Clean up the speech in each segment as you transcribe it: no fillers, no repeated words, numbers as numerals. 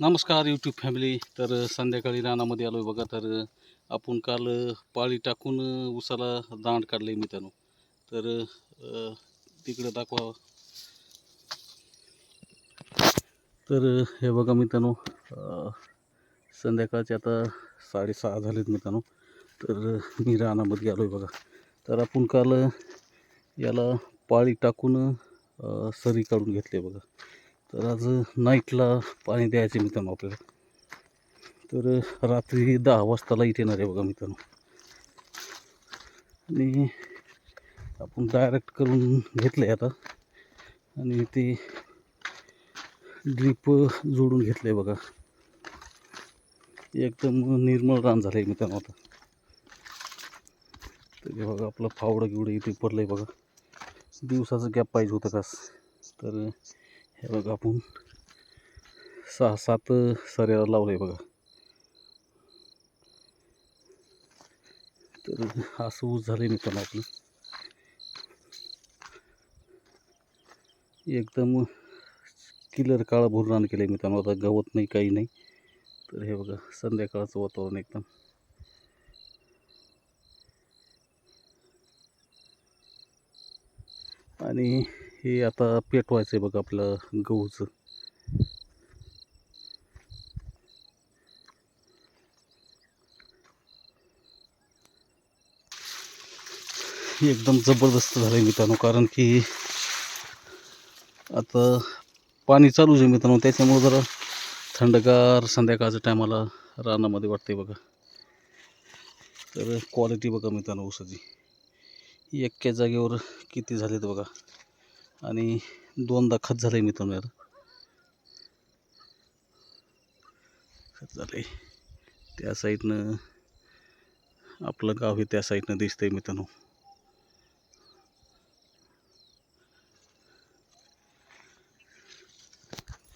नमस्कार YouTube family. तर संध्याकाळी रानामध्ये आलो आहे बघा. तर आपण काल पाळी टाकून उसाला दांड काढले मित्रांनो. तर तिकडं दाखवा. तर हे बघा मित्रांनो, संध्याकाळचे आता 6:30 झालेत मित्रांनो. तर मी रानामध्ये आलो आहे बघा. तर आपण काल याला पाळी टाकून सरी काढून घेतली बघा. तर आज नाईटला पाणी द्यायचे मित्रांनो आपल्याला. तर रात्री 10 वाजता लाईट येणार आहे बघा मित्रांनो. आणि आपण डायरेक्ट करून घेतलं आता आणि ते ड्रीप जोडून घेतलं आहे बघा. एकदम निर्मळ रान झालं आहे मित्रांनो आता. तर हे बघा आपलं फावडं गिवडं इथे पडलं आहे बघा. दिवसाचं गॅप पाहिजे होतं कास. तर हे बघा आपण 6-7 सऱ्या लावलं आहे बघा. तर असं ऊस झालं आहे मित्रांनो आपलं. एकदम किलर काळं भरून रान केलं आहे मित्रांनो. आता गवत नाही, काही नाही. तर हे बघा संध्याकाळचं वातावरण एकदम. आणि हे आता पेटवायचं आहे बघा आपलं गहूचं. एकदम जबरदस्त झालं आहे मित्रांनो. कारण की आता पाणी चालूच आहे मित्रांनो. त्याच्यामुळं जरा थंडगार संध्याकाळच्या टायमाला रानामध्ये वाटते बघा. तर क्वालिटी बघा मित्रांनो ऊसाची. एका जागेवर किती झालेत बघा. आणि 2दा खत झालं आहे मित्रांनो याला. खत झालं आहे. त्या साईडनं आपलं गाव हे त्या साईडनं दिसतंय मित्रांनो.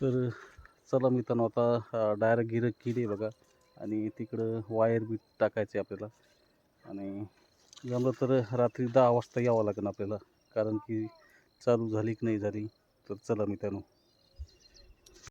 तर चला मित्रांनो, आता डायरेक्ट गिरं केली बघा. आणि तिकडं वायर बी टाकायचे आपल्याला. आणि जमलं तर रात्री 10 वाजता यावं लागेल आपल्याला. कारण की चालू झाली की नाही झाली. तर चला मित्रांनो.